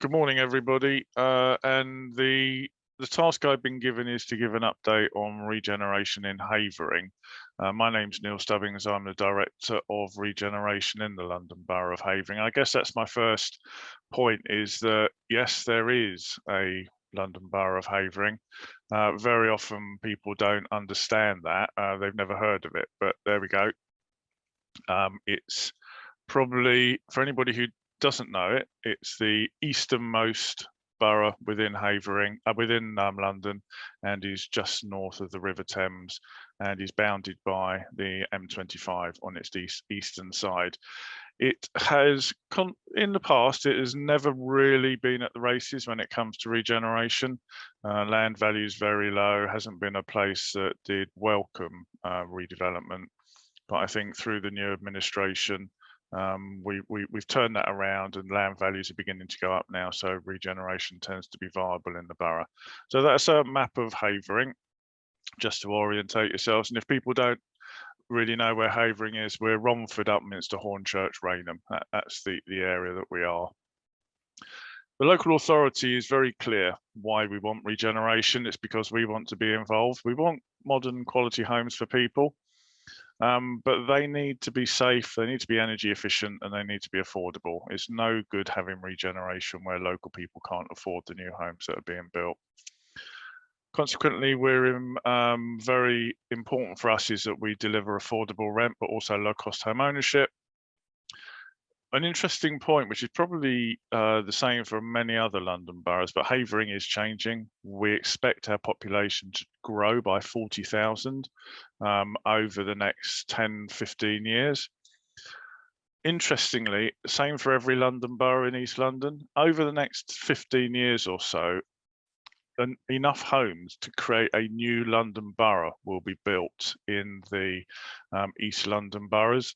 Good morning, everybody. And the task I've been given is to give an update on regeneration in Havering. My name's Neil Stubbings. I'm the Director of Regeneration in the London Borough of Havering. I guess that's my first point, is that yes, there is a London Borough of Havering. Very often people don't understand that. They've never heard of it, but there we go. It's probably, for anybody who doesn't know it, it's the easternmost borough within Havering, within London, and is just north of the River Thames, and is bounded by the M25 on its eastern side. It has, in the past, it has never really been at the races when it comes to regeneration. Land value is very low, hasn't been a place that did welcome redevelopment. But I think through the new administration, we've turned that around, and land values are beginning to go up now, so regeneration tends to be viable in the borough. So that's a map of Havering, just to orientate yourselves. And if people don't really know where Havering is, we're Romford, Upminster, Hornchurch, Rainham. That's the area that we are. The local authority is very clear why we want regeneration. It's because we want to be involved. We want modern quality homes for people. But they need to be safe, they need to be energy efficient, and they need to be affordable. It's no good having regeneration where local people can't afford the new homes that are being built. Consequently, very important for us is that we deliver affordable rent, but also low cost home ownership. An interesting point, which is probably the same for many other London boroughs, but Havering is changing. We expect our population to grow by 40,000 over the next 10, 15 years. Interestingly, same for every London borough in East London. Over the next 15 years or so, enough homes to create a new London borough will be built in the East London boroughs.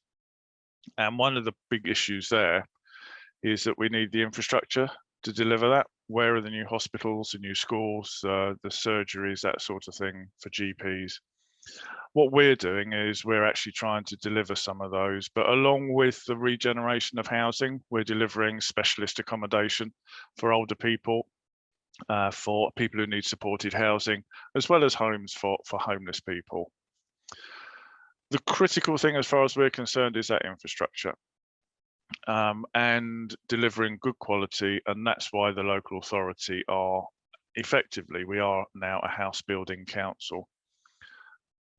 And one of the big issues there is that we need the infrastructure to deliver that. Where are the new hospitals, the new schools, the surgeries, that sort of thing for GPs? What we're doing is we're actually trying to deliver some of those, but along with the regeneration of housing, we're delivering specialist accommodation for older people, for people who need supported housing, as well as homes for homeless people. The critical thing, as far as we're concerned, is that infrastructure and delivering good quality. And that's why the local authority are effectively, we are now a house building council.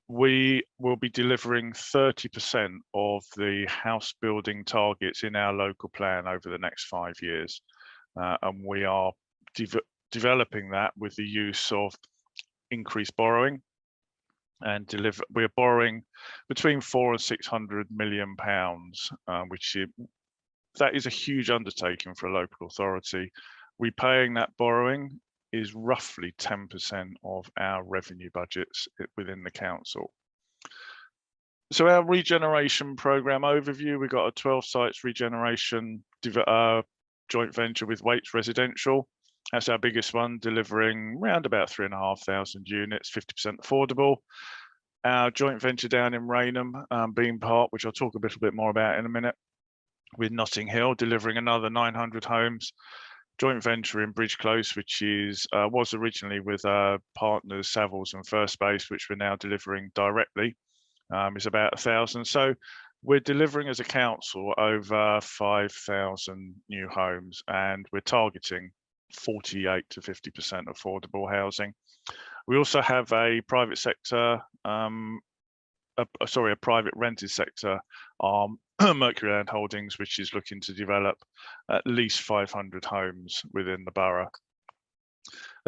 We will be delivering 30% of the house building targets in our local plan over the next 5 years. And we are developing that with the use of increased borrowing. And we're borrowing between 400 and 600 million pounds, that is a huge undertaking for a local authority. Repaying that borrowing is roughly 10% of our revenue budgets within the council. So our regeneration programme overview, we've got a 12 sites regeneration joint venture with Waits Residential. That's our biggest one, delivering around about 3,500 units, 50% affordable. Our joint venture down in Rainham, Bean Park, which I'll talk a little bit more about in a minute, with Notting Hill, delivering another 900 homes. Joint venture in Bridge Close, which was originally with partners Savills and First Space, which we're now delivering directly, is about 1,000. So we're delivering as a council over 5,000 new homes, and we're targeting 48 to 50% affordable housing. We also have a private sector, a private rented sector arm, Mercury Land Holdings, which is looking to develop at least 500 homes within the borough.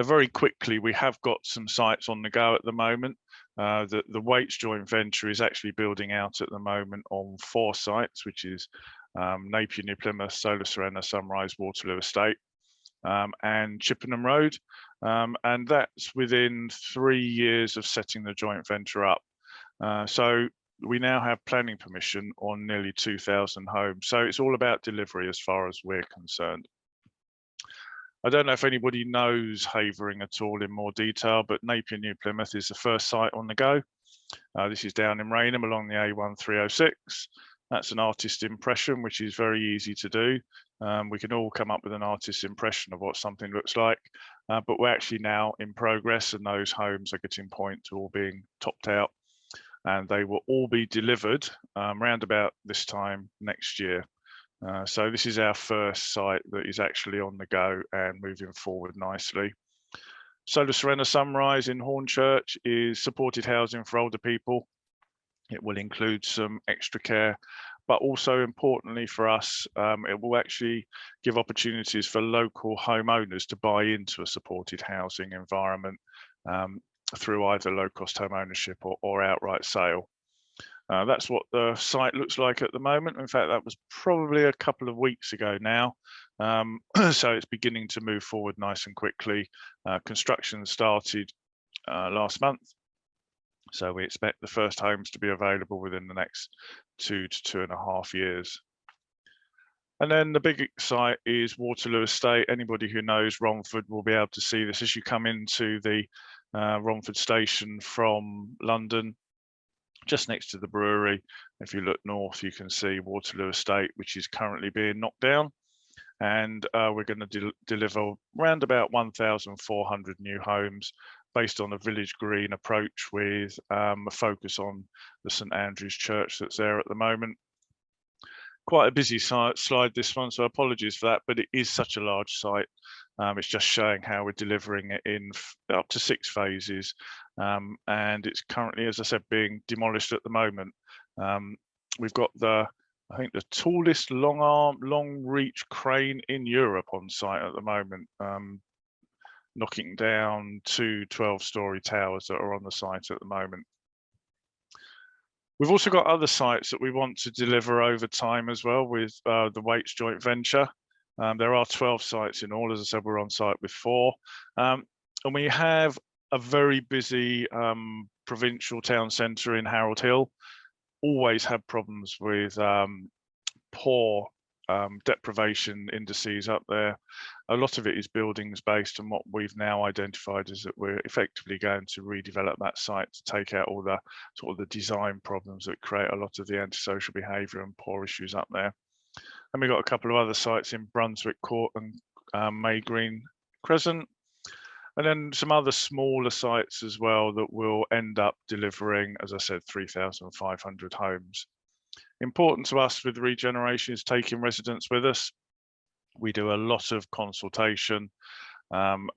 Very quickly, we have got some sites on the go at the moment. The Waits joint venture is actually building out at the moment on 4 sites, which is Napier, New Plymouth, Solar Serena, Sunrise, Waterloo Estate, and Chippenham Road, and that's within 3 years of setting the joint venture up. So we now have planning permission on nearly 2,000 homes. So it's all about delivery as far as we're concerned. I don't know if anybody knows Havering at all in more detail, but Napier, New Plymouth is the first site on the go. This is down in Rainham along the A1306. That's an artist impression, which is very easy to do. We can all come up with an artist's impression of what something looks like, but we're actually now in progress, and those homes are getting point to all being topped out, and they will all be delivered round about this time next year. So this is our first site that is actually on the go and moving forward nicely. Solar Serena Sunrise in Hornchurch is supported housing for older people. It will include some extra care, but also importantly for us, it will actually give opportunities for local homeowners to buy into a supported housing environment through either low-cost home ownership or outright sale. That's what the site looks like at the moment. In fact, that was probably a couple of weeks ago now. So it's beginning to move forward nice and quickly. Construction started last month. So we expect the first homes to be available within the next 2 to 2.5 years. And then the big site is Waterloo Estate. Anybody who knows Romford will be able to see this as you come into the Romford station from London, just next to the brewery. If you look north, you can see Waterloo Estate, which is currently being knocked down. And we're going to deliver around about 1,400 new homes based on a village green approach with a focus on the St Andrew's Church that's there at the moment. Quite a busy slide this one, so apologies for that, but it is such a large site. It's just showing how we're delivering it in up to 6 phases, and it's currently, as I said, being demolished at the moment. We've got I think the tallest long reach crane in Europe on site at the moment, knocking down 2 12-story towers that are on the site at the moment. We've also got other sites that we want to deliver over time as well with the Waits joint venture. There are 12 sites in all. As I said, we're on site with 4. And we have a very busy provincial town centre in Harold Hill. Always had problems with poor deprivation indices up there. A lot of it is buildings based, and what we've now identified is that we're effectively going to redevelop that site to take out all the sort of the design problems that create a lot of the antisocial behaviour and poor issues up there. And we've got a couple of other sites in Brunswick Court and May Green Crescent, and then some other smaller sites as well that will end up delivering, as I said, 3,500 homes. Important to us with Regeneration is taking residents with us. We do a lot of consultation.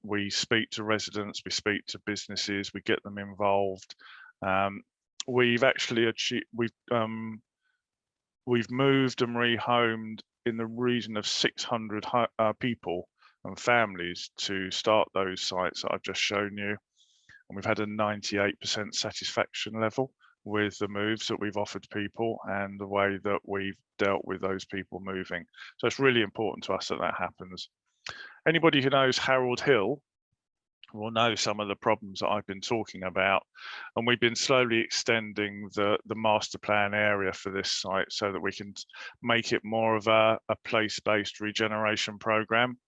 We speak to residents, we speak to businesses, we get them involved. We've actually achieved, we've moved and rehomed in the region of 600 people and families to start those sites that I've just shown you. And we've had a 98% satisfaction level with the moves that we've offered people and the way that we've dealt with those people moving. So it's really important to us that that happens. Anybody who knows Harold Hill will know some of the problems that I've been talking about, and we've been slowly extending the master plan area for this site so that we can make it more of a place-based regeneration program.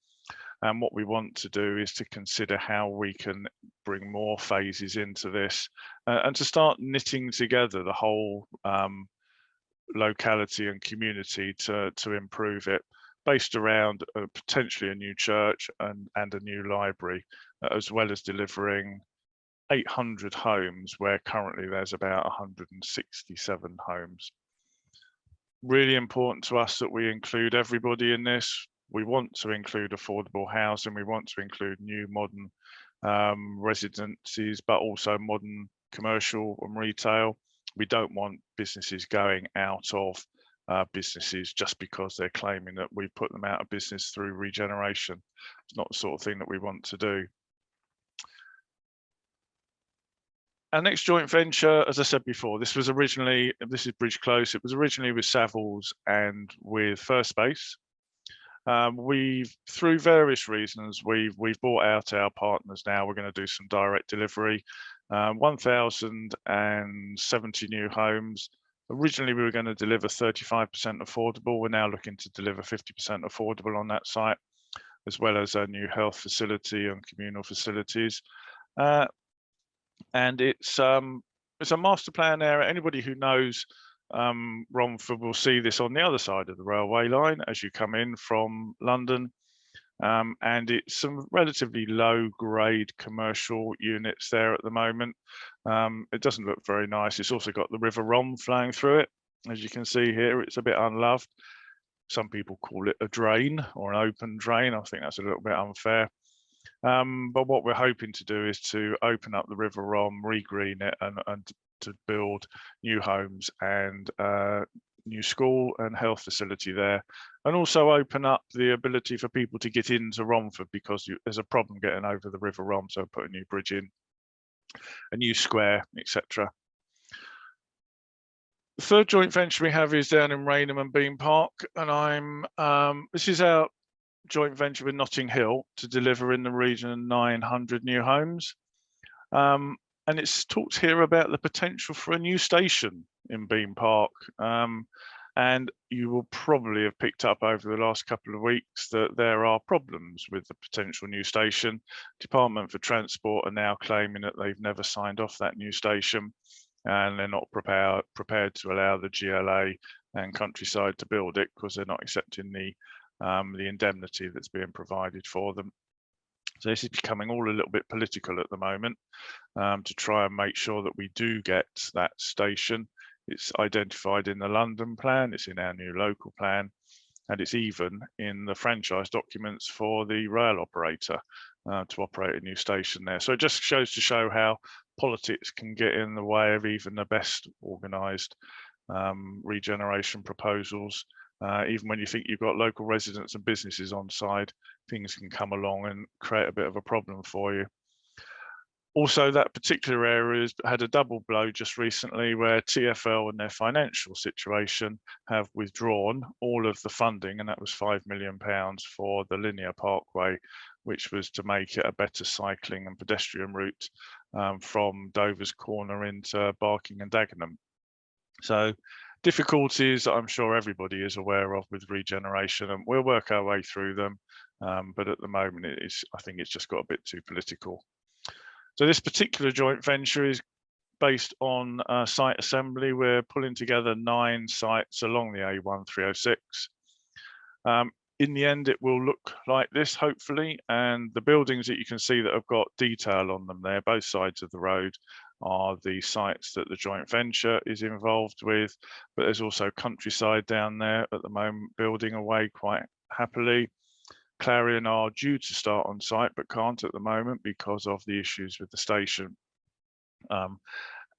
And what we want to do is to consider how we can bring more phases into this and to start knitting together the whole locality and community to improve it, based around potentially a new church and a new library, as well as delivering 800 homes where currently there's about 167 homes. Really important to us that we include everybody in this. We want to include affordable housing, we want to include new modern residencies, but also modern commercial and retail. We don't want businesses going out of businesses just because they're claiming that we put them out of business through regeneration. It's not the sort of thing that we want to do. Our next joint venture, as I said before, this is Bridge Close. It was originally with Savills and with First Space. Through various reasons, we've bought out our partners now. We're going to do some direct delivery, 1,070 new homes. Originally, we were going to deliver 35% affordable. We're now looking to deliver 50% affordable on that site, as well as a new health facility and communal facilities. And it's a master plan area. Anybody who knows Romford will see this on the other side of the railway line as you come in from London. And it's some relatively low grade commercial units there at the moment. It doesn't look very nice. It's also got the River Rom flowing through it. As you can see here, it's a bit unloved. Some people call it a drain or an open drain. I think that's a little bit unfair. But what we're hoping to do is to open up the River Rom, regreen it, and to build new homes and new school and health facility there, and also open up the ability for people to get into Romford, because there's a problem getting over the River Rom, so put a new bridge in, a new square, etc. The third joint venture we have is down in Rainham and Bean Park, and this is our joint venture with Notting Hill to deliver in the region of 900 new homes. And it's talked here about the potential for a new station in Bean Park. And you will probably have picked up over the last couple of weeks that there are problems with the potential new station. Department for Transport are now claiming that they've never signed off that new station, and they're not prepared to allow the GLA and Countryside to build it, because they're not accepting the indemnity that's being provided for them. So this is becoming all a little bit political at the moment, to try and make sure that we do get that station. It's identified in the London plan, it's in our new local plan, and it's even in the franchise documents for the rail operator to operate a new station there. So it just shows to show how politics can get in the way of even the best organised regeneration proposals. Even when you think you've got local residents and businesses on side, things can come along and create a bit of a problem for you. Also, that particular area has had a double blow just recently, where TfL and their financial situation have withdrawn all of the funding, and that was £5 million for the linear parkway, which was to make it a better cycling and pedestrian route from Dover's Corner into Barking and Dagenham. So difficulties that I'm sure everybody is aware of with regeneration, and we'll work our way through them. But at the moment, I think it's just got a bit too political. So this particular joint venture is based on site assembly. We're pulling together 9 sites along the A1306. In the end, it will look like this, hopefully, and the buildings that you can see that have got detail on them there, both sides of the road, are the sites that the joint venture is involved with, but there's also Countryside down there at the moment building away quite happily. Clarion are due to start on site but can't at the moment because of the issues with the station.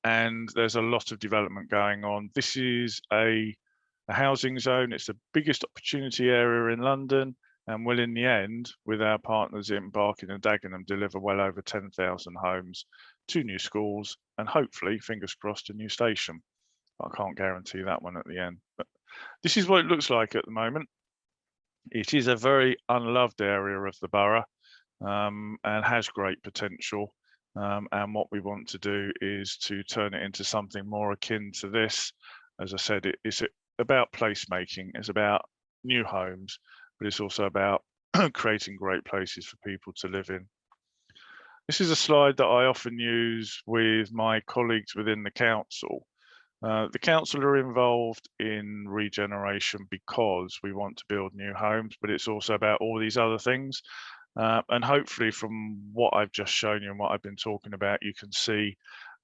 And there's a lot of development going on. This is a housing zone. It's the biggest opportunity area in London, and will in the end, with our partners in Barking and Dagenham, deliver well over 10,000 homes, 2 new schools, and hopefully, fingers crossed, a new station. I can't guarantee that one at the end, but this is what it looks like at the moment. It is a very unloved area of the borough, and has great potential. And what we want to do is to turn it into something more akin to this. As I said, it's about placemaking, it's about new homes, but it's also about creating great places for people to live in. This is a slide that I often use with my colleagues within the council. The council are involved in regeneration because we want to build new homes, but it's also about all these other things. And hopefully from what I've just shown you and what I've been talking about, you can see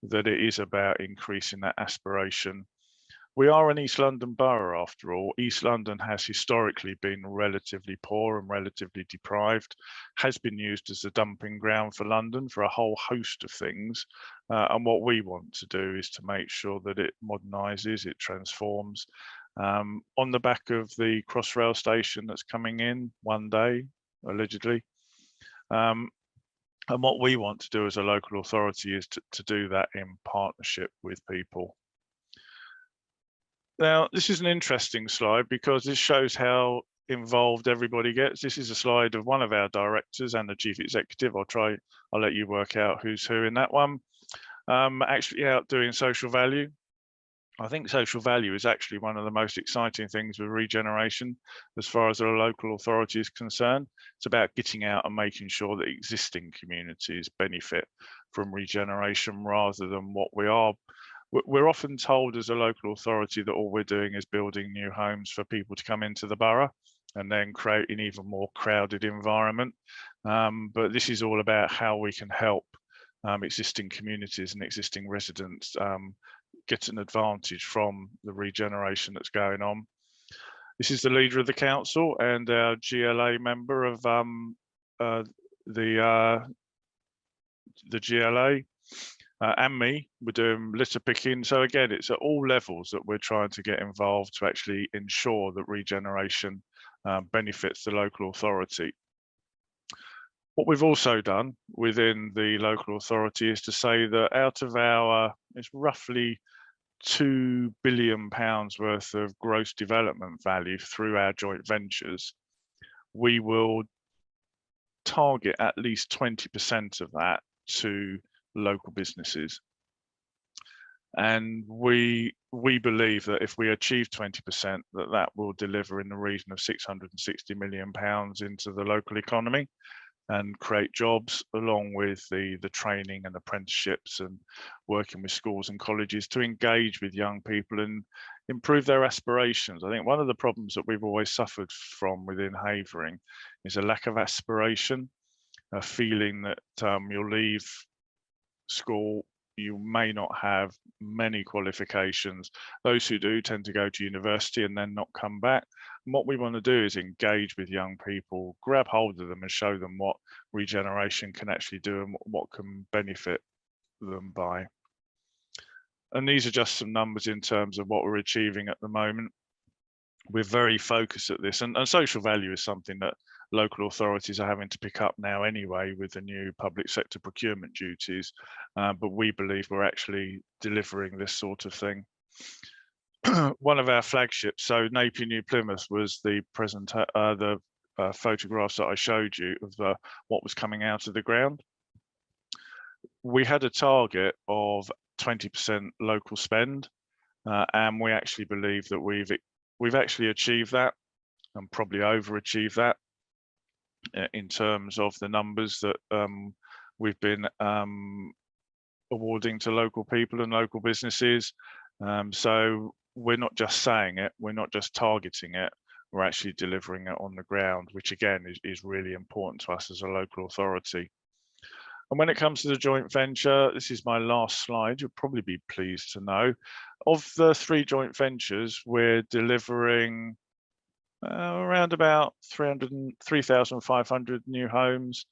that it is about increasing that aspiration. We are an East London borough after all. East London has historically been relatively poor and relatively deprived, has been used as a dumping ground for London for a whole host of things. And what we want to do is to make sure that it modernises, it transforms. On the back of the Crossrail station that's coming in one day, allegedly. And what we want to do as a local authority is to do that in partnership with people. Now, this is an interesting slide because this shows how involved everybody gets. This is a slide of one of our directors and the chief executive. I'll let you work out who's who in that one. Actually out doing social value. I think social value is actually one of the most exciting things with regeneration as far as a local authority is concerned. It's about getting out and making sure that existing communities benefit from regeneration rather than what we're often told as a local authority that all we're doing is building new homes for people to come into the borough and then create an even more crowded environment. But this is all about how we can help existing communities and existing residents get an advantage from the regeneration that's going on. This is the leader of the council and our GLA member of the GLA. And me, we're doing litter picking. So again, it's at all levels that we're trying to get involved to actually ensure that regeneration benefits the local authority. What we've also done within the local authority is to say that out of it's roughly £2 billion worth of gross development value through our joint ventures, we will target at least 20% of that to local businesses. And we believe that if we achieve 20%, that will deliver in the region of £660 million into the local economy and create jobs, along with the training and apprenticeships and working with schools and colleges to engage with young people and improve their aspirations. I think one of the problems that we've always suffered from within Havering is a lack of aspiration, a feeling that you'll leave school, you may not have many qualifications. Those who do tend to go to university and then not come back. And what we want to do is engage with young people, grab hold of them and show them what regeneration can actually do and what can benefit them by. And these are just some numbers in terms of what we're achieving at the moment. We're very focused at this, and social value is something that local authorities are having to pick up now anyway with the new public sector procurement duties, but we believe we're actually delivering this sort of thing. One of our flagships, so Napier New Plymouth, was the photographs that I showed you of what was coming out of the ground. We had a target of 20% local spend, and we actually believe that we've actually achieved that and probably overachieved that in terms of the numbers that we've been awarding to local people and local businesses. So we're not just saying it, we're not just targeting it, we're actually delivering it on the ground, which again is really important to us as a local authority. And when it comes to the joint venture, this is my last slide, you'll probably be pleased to know. Of the 3 joint ventures, we're delivering around about 3,500 new homes,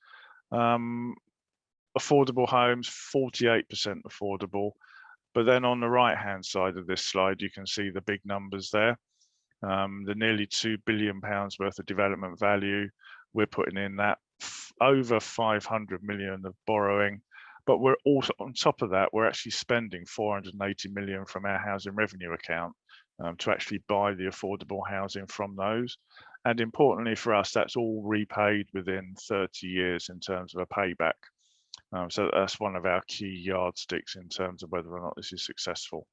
affordable homes, 48% affordable. But then on the right-hand side of this slide, you can see the big numbers there. The nearly £2 billion worth of development value, we're putting in that, over 500 million of borrowing. But we're also, on top of that, we're actually spending 480 million from our housing revenue account to actually buy the affordable housing from those. And importantly for us, that's all repaid within 30 years in terms of a payback. So that's one of our key yardsticks in terms of whether or not this is successful.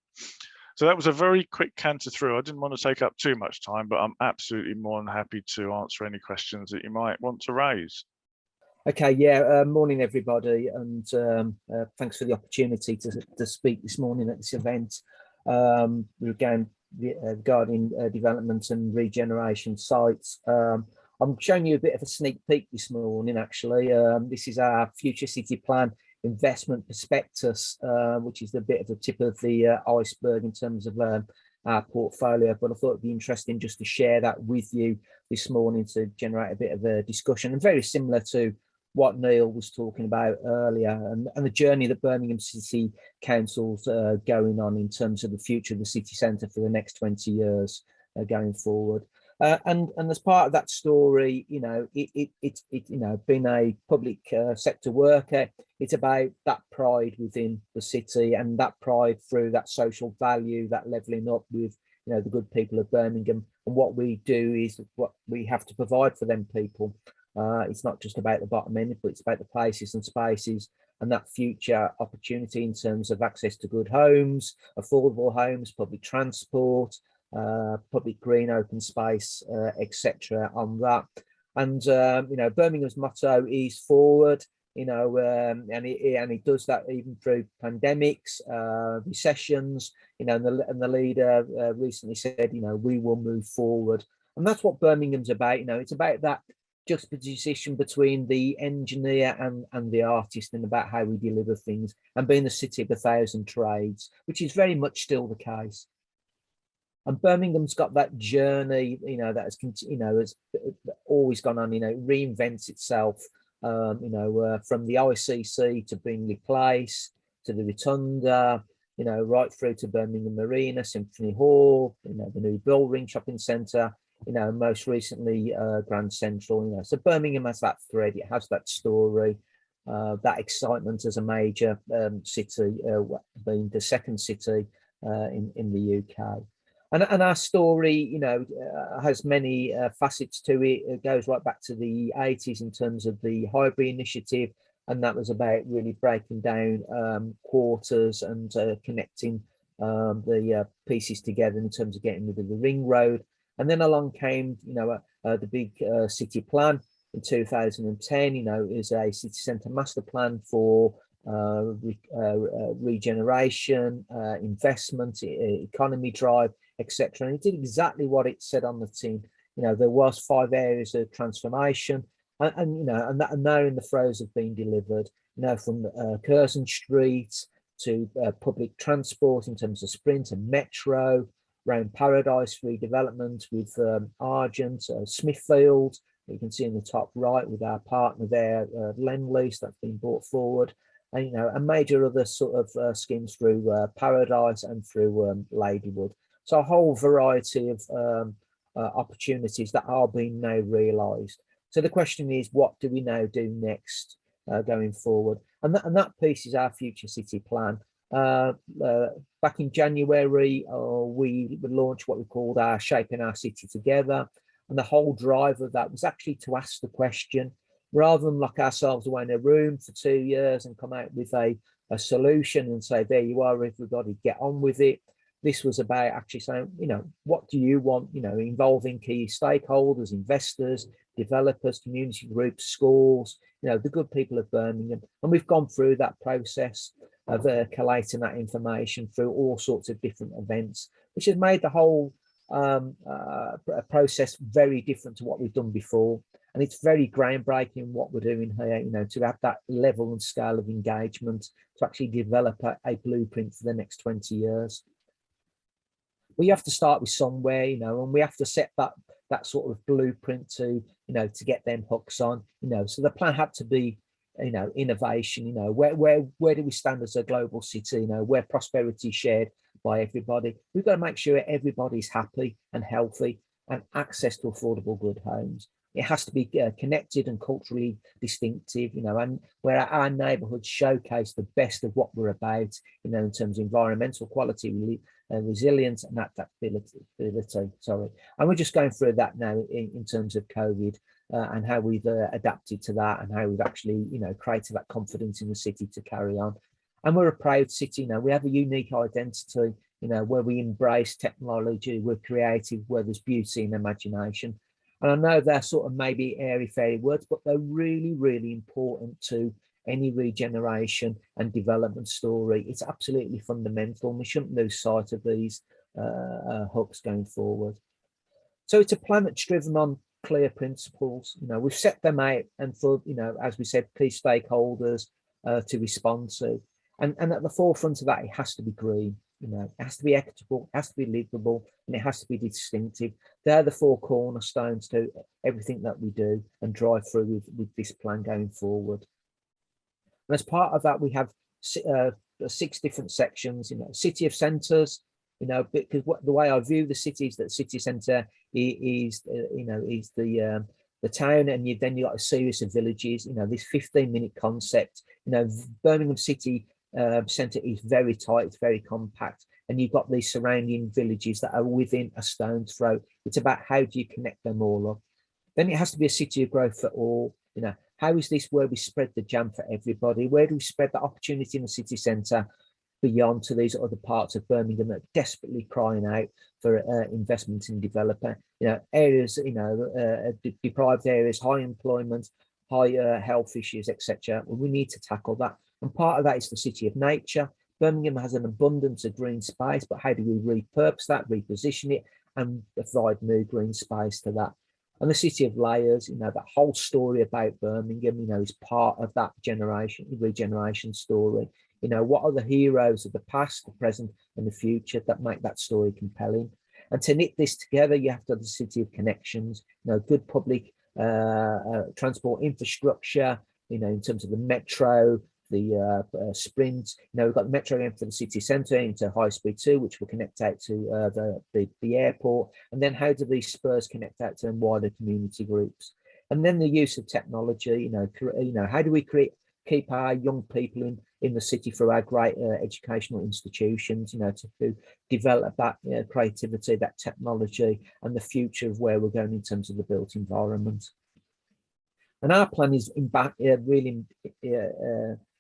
So that was a very quick canter through. I didn't want to take up too much time, but I'm absolutely more than happy to answer any questions that you might want to raise. Okay, yeah, morning everybody, and thanks for the opportunity to speak this morning at this event regarding development and regeneration sites. I'm showing you a bit of a sneak peek this morning, actually. This is our Future City Plan investment prospectus, which is a bit of the tip of the iceberg in terms of our portfolio, but I thought it'd be interesting just to share that with you this morning to generate a bit of a discussion, and very similar to what Neil was talking about earlier, and the journey that Birmingham City Council's going on in terms of the future of the city centre for the next 20 years going forward. And as part of that story, you know, it's being a public sector worker, it's about that pride within the city, and that pride through that social value, that levelling up with, you know, the good people of Birmingham. And what we do is what we have to provide for them people. It's not just about the bottom end, but it's about the places and spaces and that future opportunity in terms of access to good homes, affordable homes, public transport, public green open space, etc. on that. And you know, Birmingham's motto is forward, and it does that even through pandemics, recessions, and the leader recently said, we will move forward. And that's what Birmingham's about. It's about that juxtaposition between the engineer and the artist, and about how we deliver things, and being the city of 1,000 trades, which is very much still the case. And Birmingham's got that journey, that has always gone on. It reinvents itself, from the ICC to Bingley Place to the Rotunda, right through to Birmingham Marina, Symphony Hall, the new Bullring Shopping Centre, most recently Grand Central. So Birmingham has that thread, it has that story, that excitement as a major city, being the second city in the UK. And our story, has many facets to it. It goes right back to the 80s in terms of the Highbury initiative, and that was about really breaking down quarters and connecting the pieces together in terms of getting rid of the ring road. And then along came, the big city plan in 2010. Is a city centre master plan for regeneration, investment, economy drive, etc. And it did exactly what it said on the tin. There was 5 areas of transformation, and they're in the throes of being delivered. From Curzon Street to public transport in terms of Sprint and Metro, around Paradise redevelopment with Argent, Smithfield, you can see in the top right with our partner there, Lend-Lease, that's been brought forward, and a major other sort of schemes through Paradise and through Ladywood. So a whole variety of opportunities that are being now realised. So the question is, what do we now do next going forward? And that piece is our future city plan. Back in January, we launched what we called our Shaping Our City Together. And the whole drive of that was actually to ask the question, rather than lock ourselves away in a room for 2 years and come out with a solution and say, there you are, everybody, get on with it. This was about actually saying, what do you want, involving key stakeholders, investors, developers, community groups, schools, the good people of Birmingham. And we've gone through that process of collating that information through all sorts of different events, which has made the whole process very different to what we've done before. And it's very groundbreaking what we're doing here, to have that level and scale of engagement, to actually develop a blueprint for the next 20 years. We have to start with somewhere, and we have to set that sort of blueprint to get them hooks on, so the plan had to be, innovation, where do we stand as a global city, where prosperity is shared by everybody. We've got to make sure everybody's happy and healthy and access to affordable good homes. It has to be connected and culturally distinctive, and where our neighbourhoods showcase the best of what we're about, in terms of environmental quality, resilience and adaptability. And we're just going through that now in terms of COVID, and how we've adapted to that, and how we've actually, created that confidence in the city to carry on. And we're a proud city now. We have a unique identity, where we embrace technology, we're creative, where there's beauty and imagination. And I know they're sort of maybe airy-fairy words, but they're really, really important to any regeneration and development story. It's absolutely fundamental, and we shouldn't lose sight of these hooks going forward. So it's a plan that's driven on clear principles. We've set them out, and for, as we said, key stakeholders to respond to. And at the forefront of that, it has to be green. It has to be equitable, it has to be livable, and it has to be distinctive. They're the 4 cornerstones to everything that we do and drive through with this plan going forward. And as part of that, we have 6 different sections. City of centres. Because the way I view the city is that city centre is the town, and then you got a series of villages. This 15-minute concept. Birmingham City centre is very tight, it's very compact, and you've got these surrounding villages that are within a stone's throw. It's about how do you connect them all up. Then it has to be a city of growth for all. How is this where we spread the jam for everybody? Where do we spread the opportunity in the city centre beyond to these other parts of Birmingham that are desperately crying out for investment in developer? Areas, deprived areas, high employment, higher health issues, etc. Well, we need to tackle that. And part of that is the city of nature. Birmingham has an abundance of green space, but how do we repurpose that, reposition it, and provide new green space to that? And the city of layers, that whole story about Birmingham, is part of that regeneration story. What are the heroes of the past, the present, and the future that make that story compelling? And to knit this together, you have to have the city of connections, good public transport infrastructure, in terms of the metro, the sprint. We've got the metro going for the city centre into high speed 2, which will connect out to the airport. And then how do these spurs connect out to wider community groups? And then the use of technology. How do we keep our young people in the city through our great educational institutions, to develop that creativity, that technology, and the future of where we're going in terms of the built environment. And our plan is really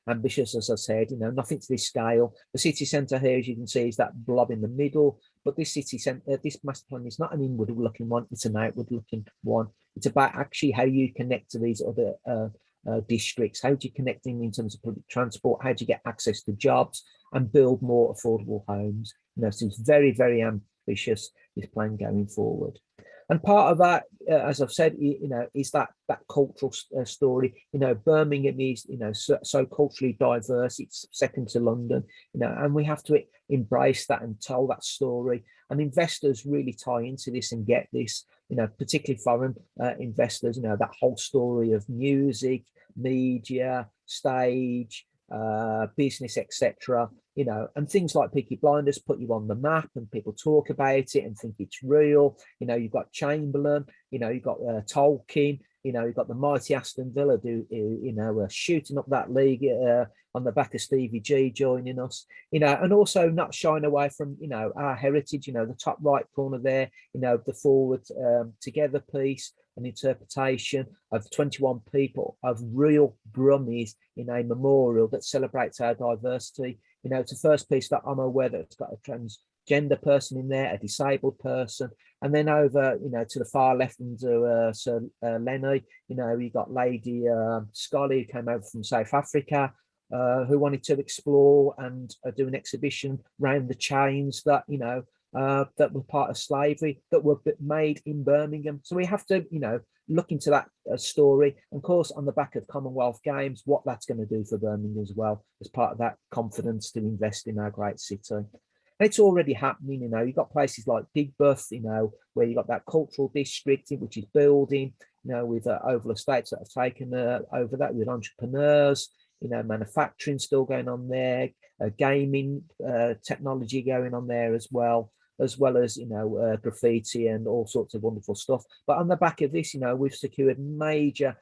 ambitious, as I said, nothing to this scale. The city centre here, as you can see, is that blob in the middle. But this city centre, this master plan is not an inward-looking one; it's an outward-looking one. It's about actually how you connect to these other districts. How do you connect in terms of public transport? How do you get access to jobs and build more affordable homes? So it's very, very ambitious, this plan going forward. And part of that, as I've said, is that cultural story. Birmingham is, so culturally diverse. It's second to London, and we have to embrace that and tell that story. And investors really tie into this and get this, particularly foreign investors, that whole story of music, media, stage, business, etc. And things like Peaky Blinders put you on the map, and people talk about it and think it's real. You've got Chamberlain, you've got Tolkien, you've got the mighty Aston Villa, shooting up that league on the back of Stevie G joining us, and also not shying away from, our heritage, the top right corner there, the forward together piece, an interpretation of 21 people of real Brummies in a memorial that celebrates our diversity. It's the first piece that I'm aware that it's got a transgender person in there, a disabled person, and then over, to the far left under Sir Lenny, you got Lady Scully, who came over from South Africa, who wanted to explore and do an exhibition around the chains that, that were part of slavery, that were made in Birmingham. So we have to, look into that story. And of course, on the back of Commonwealth Games, what that's going to do for Birmingham as well, as part of that confidence to invest in our great city. And it's already happening, you've got places like Digbeth, where you've got that cultural district, which is building, with Oval Estates that have taken over that, with entrepreneurs, manufacturing still going on there, gaming technology going on there as well as graffiti and all sorts of wonderful stuff. But on the back of this, we've secured major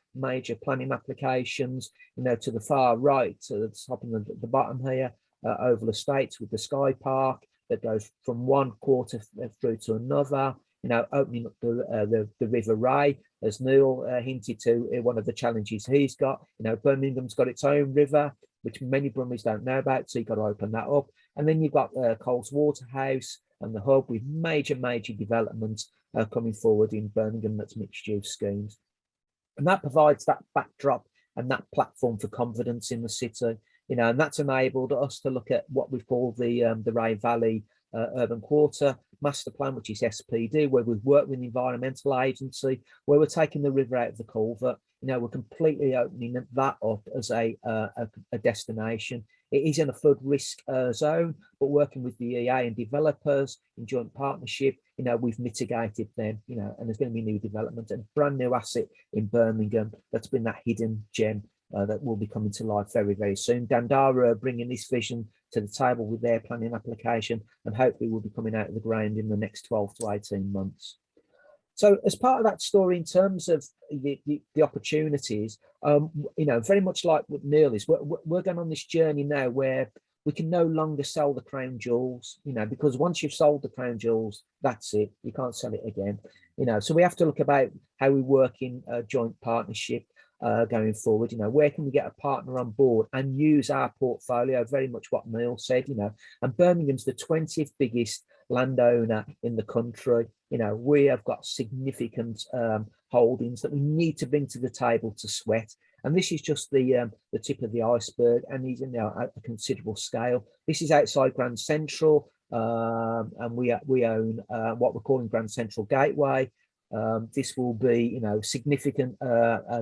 planning applications, to the far right, to the top and the bottom here, Oval Estates with the Sky Park that goes from one quarter through to another, opening up the River Ray, as Neil hinted to, one of the challenges he's got. Birmingham's got its own river, which many Brummies don't know about, so you've got to open that up. And then you've got Coles Waterhouse and the hub with major developments coming forward in Birmingham, that's mixed-use schemes. And that provides that backdrop and that platform for confidence in the city, and that's enabled us to look at what we call the Ray Valley Urban Quarter Master Plan, which is SPD, where we've worked with the Environmental Agency, where we're taking the river out of the culvert. We're completely opening that up as a destination. It is in a flood risk zone, but working with the EA and developers in joint partnership, we've mitigated them, and there's going to be new development and brand new asset in Birmingham that's been that hidden gem that will be coming to life very, very soon. Dandara are bringing this vision to the table with their planning application, and hopefully will be coming out of the ground in the next 12 to 18 months. So as part of that story, in terms of the opportunities, very much like what Neil is, we're going on this journey now where we can no longer sell the crown jewels, because once you've sold the crown jewels, that's it. You can't sell it again, So we have to look about how we work in a joint partnership going forward. Where can we get a partner on board and use our portfolio? Very much what Neil said, and Birmingham's the 20th biggest landowner in the country. You know, we have got significant holdings that we need to bring to the table to sweat. And this is just the tip of the iceberg, and these are now at a considerable scale. This is outside Grand Central, and we own what we're calling Grand Central Gateway. This will be, you know, significant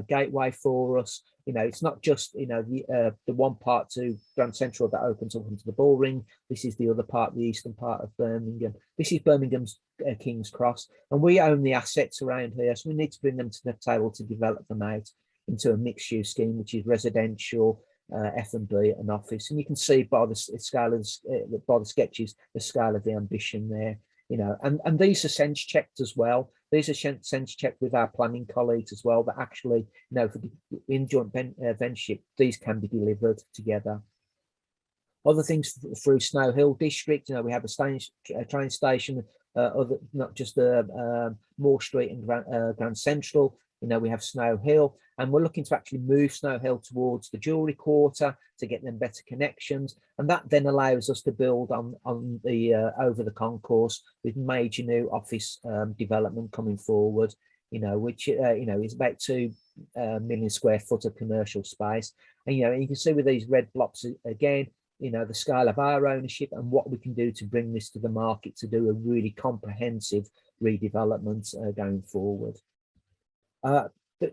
gateway for us. You know, it's not just, you know, the one part to Grand Central that opens up into the Bull Ring. This is the other part, the eastern part of Birmingham. This is Birmingham's King's Cross, and we own the assets around here, so we need to bring them to the table to develop them out into a mixed-use scheme, which is residential, F&B, and office. And you can see by the scale of by the sketches, the scale of the ambition there. You know, and these are sense checked as well. These are sense checked with our planning colleagues as well, that actually, you know, in joint venture, these can be delivered together. Other things through Snow Hill District, you know, we have a train station, other, not just Moore Street and Grand Central. You know, we have Snow Hill, and we're looking to actually move Snow Hill towards the Jewellery Quarter to get them better connections, and that then allows us to build on the over the concourse with major new office development coming forward. You know, which you know, is about 2 million square foot of commercial space, and you know, you can see with these red blocks again, you know, the scale of our ownership and what we can do to bring this to the market to do a really comprehensive redevelopment going forward.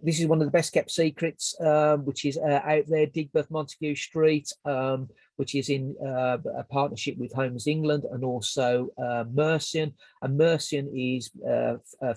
This is one of the best kept secrets, which is out there, Digbeth Montague Street, which is in a partnership with Homes England and also Mercian. And Mercian is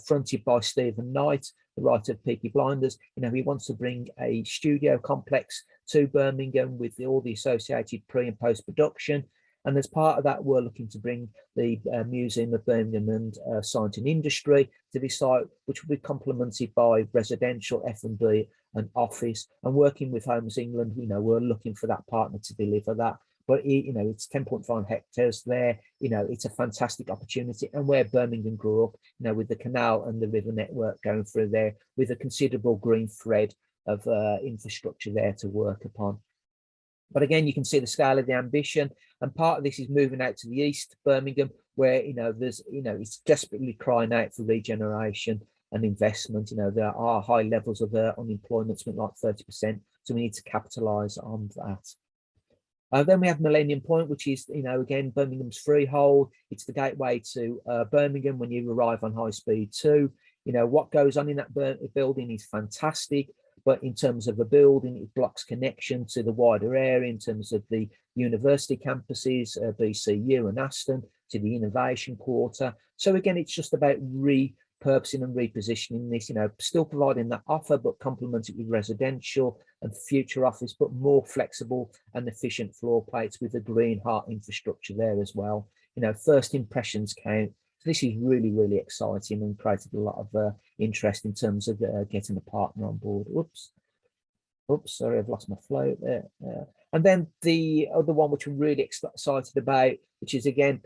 fronted by Stephen Knight, the writer of Peaky Blinders. You know, he wants to bring a studio complex to Birmingham with all the associated pre and post production. And as part of that, we're looking to bring the Museum of Birmingham and Science and Industry to this site, which will be complemented by residential, F&B and office. And working with Homes England, you know, we're looking for that partner to deliver that. But, you know, it's 10.5 hectares there. You know, it's a fantastic opportunity. And where Birmingham grew up, you know, with the canal and the river network going through there, with a considerable green thread of infrastructure there to work upon. But again, you can see the scale of the ambition, and part of this is moving out to the east, Birmingham, where, you know, there's, you know, it's desperately crying out for regeneration and investment. You know, there are high levels of unemployment, something like 30%, so we need to capitalise on that. Then we have Millennium Point, which is, you know, again, Birmingham's freehold. It's the gateway to Birmingham when you arrive on High Speed 2. You know, what goes on in that building is fantastic. But in terms of the building, it blocks connection to the wider area in terms of the university campuses, BCU and Aston, to the Innovation Quarter. So again, it's just about repurposing and repositioning this, you know, still providing that offer, but complemented with residential and future office, but more flexible and efficient floor plates with the green heart infrastructure there as well. You know, first impressions count. This is really, really exciting and created a lot of interest in terms of getting a partner on board. Oops, sorry, I've lost my flow there. And then the other one, which I'm really excited about, which is again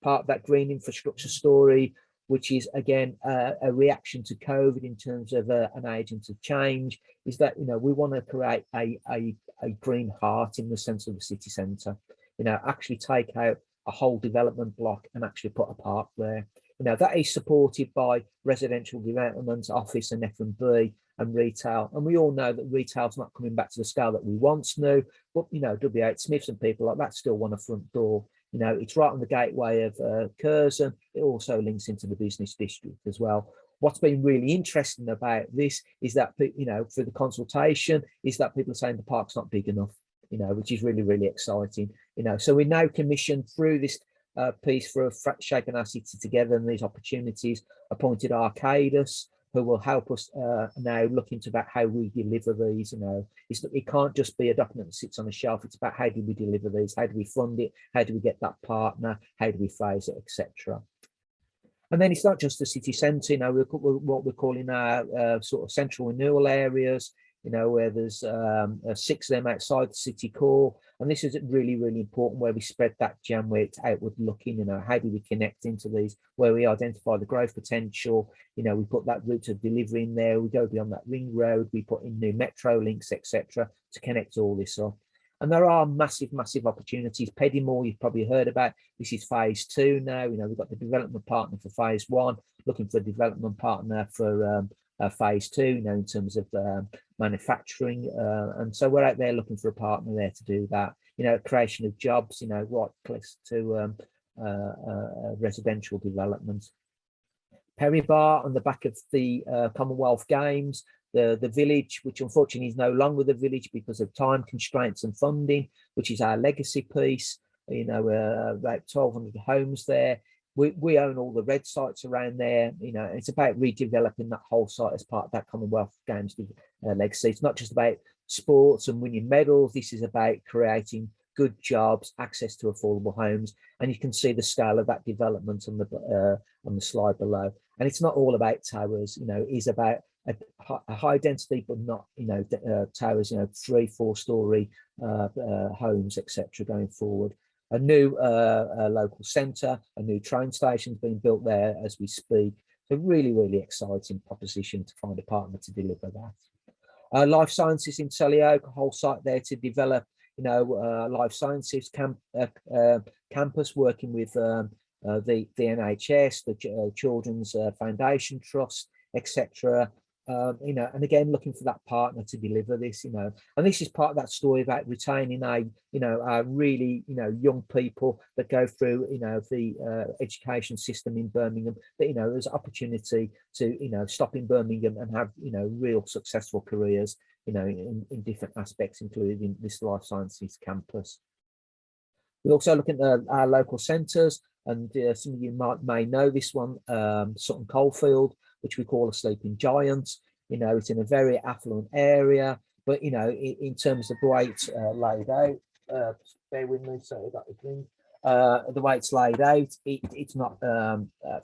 part of that green infrastructure story, which is again a reaction to COVID in terms of an agent of change, is that, you know, we want to create a green heart in the centre of the city centre. You know, actually take out a whole development block and actually put a park there. You know, that is supported by residential development, office and F&B and retail. And we all know that retail's not coming back to the scale that we once knew, but, you know, W.H. Smiths and people like that still want a front door. You know, it's right on the gateway of Curzon. It also links into the business district as well. What's been really interesting about this is that, you know, for the consultation, is that people are saying the park's not big enough, you know, which is really, really exciting. You know, so we now commissioned through this piece for shaping our city together and these opportunities, appointed Arcadis, who will help us now look into about how we deliver these. You know, it can't just be a document that sits on a shelf. It's about how do we deliver these, how do we fund it, how do we get that partner, how do we phase it, etc. And then it's not just the city centre. You know, what we're calling our sort of central renewal areas, you know, where there's 6 of them outside the city core. And this is really, really important, where we spread that jam, where it's outward looking. You know, how do we connect into these, where we identify the growth potential. You know, we put that route of delivery in there, we go beyond that ring road, we put in new metro links, etc., to connect all this up. And there are massive opportunities. Peddymore, you've probably heard about. This is phase 2 now. We've got the development partner for phase 1, looking for a development partner for phase 2, in terms of manufacturing. And so we're out there looking for a partner there to do that. Creation of jobs, right close to residential development. Perry Bar on the back of the Commonwealth Games, the village, which unfortunately is no longer the village because of time constraints and funding, which is our legacy piece. About 1,200 homes there. We own all the red sites around there. It's about redeveloping that whole site as part of that Commonwealth Games legacy. It's not just about sports and winning medals. This is about creating good jobs, access to affordable homes, and you can see the scale of that development on the slide below. And it's not all about towers. It is about a high density, but not towers. 3-4 story homes, etc. Going forward. A new local centre, a new train station is being built there as we speak. So really exciting proposition to find a partner to deliver that. Life Sciences in Selly-Oak, a whole site there to develop life sciences campus, working with the NHS, the Children's Foundation Trust, etc. And again, looking for that partner to deliver this, and this is part of that story about retaining our really, young people that go through, the education system in Birmingham, that, there's opportunity to, stop in Birmingham and have, real successful careers, in different aspects, including this life sciences campus. We also look at our local centres, and some of you may know this one, Sutton Coldfield, which we call a sleeping giant. It's in a very affluent area, but in terms of the way it's laid out, bear with me, sorry about the thing. The way it's laid out, it's not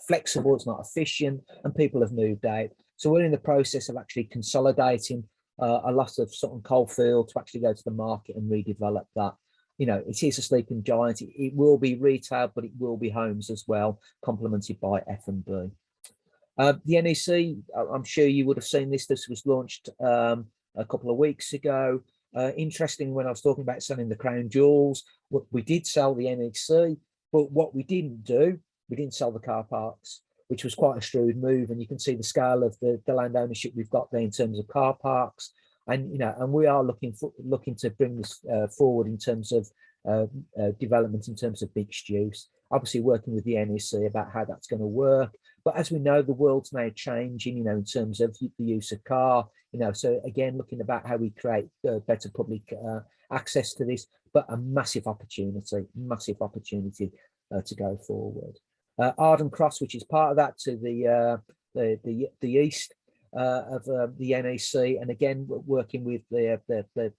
flexible, it's not efficient, and people have moved out. So we're in the process of actually consolidating a lot of Sutton Coldfield to actually go to the market and redevelop that. It is a sleeping giant. It will be retail, but it will be homes as well, complemented by F&B. The NEC, I'm sure you would have seen this. This was launched a couple of weeks ago. Interesting, when I was talking about selling the crown jewels, we did sell the NEC, but what we didn't do, we didn't sell the car parks, which was quite a shrewd move. And you can see the scale of the land ownership we've got there in terms of car parks. And and we are looking to bring this forward in terms of development, in terms of mixed use. Obviously, working with the NEC about how that's going to work. But as we know, the world's now changing, in terms of the use of car. So again, looking about how we create better public access to this, but a massive opportunity to go forward. Arden Cross, which is part of that, to the east of the NEC, and again working with the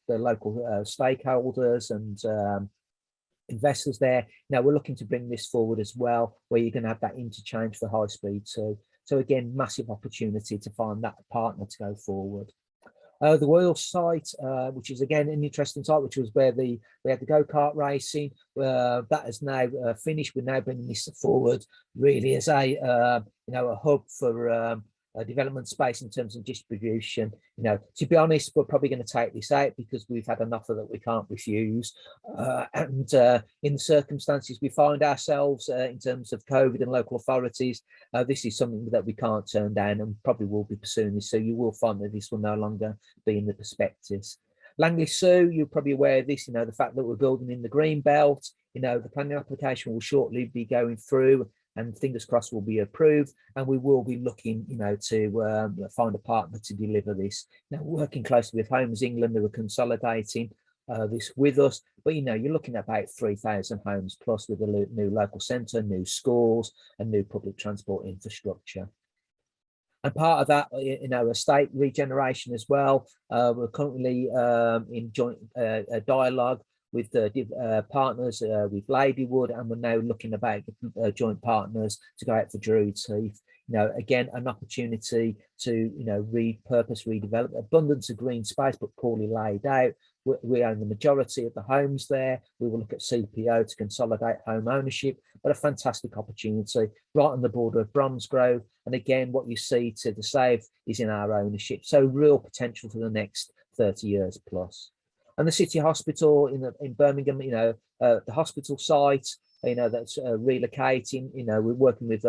local stakeholders and investors there. Now we're looking to bring this forward as well, where you're going to have that interchange for high speed too. So again, massive opportunity to find that partner to go forward. The Royal site, which is again an interesting site, which was where we had the go-kart racing. That is now finished. We're now bringing this forward really as a hub for development space in terms of distribution. To be honest, we're probably going to take this out because we've had an offer that we can't refuse. And in the circumstances we find ourselves in terms of COVID and local authorities, this is something that we can't turn down, and probably will be pursuing this. So you will find that this will no longer be in the prospectus. Langley Sue, you're probably aware of this, the fact that we're building in the green belt. The planning application will shortly be going through, and fingers crossed will be approved, and we will be looking to find a partner to deliver this. Now, working closely with Homes England, who are consolidating this with us, but you're looking at about 3,000 homes plus, with a new local centre, new schools, and new public transport infrastructure. And part of that, estate regeneration as well. We're currently in joint dialogue with the partners with Ladywood, and we're now looking about joint partners to go out for Druids Heath. Again, an opportunity to repurpose, redevelop, abundance of green space, but poorly laid out. We own the majority of the homes there. We will look at CPO to consolidate home ownership, but a fantastic opportunity right on the border of Bromsgrove. And again, what you see to the south is in our ownership. So real potential for the next 30 years plus. And the city hospital in Birmingham, the hospital site, that's relocating. We're working with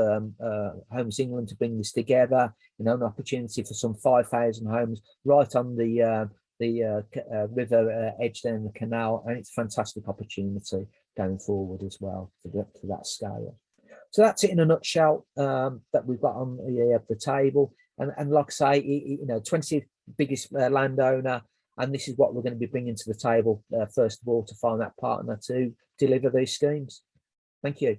Homes England to bring this together. An opportunity for some 5,000 homes right on the river edge there in the canal, and it's a fantastic opportunity going forward as well to that scale. So that's it in a nutshell that we've got on the table. And like I say, 20th biggest landowner, and this is what we're going to be bringing to the table first of all to find that partner to deliver these schemes. Thank you.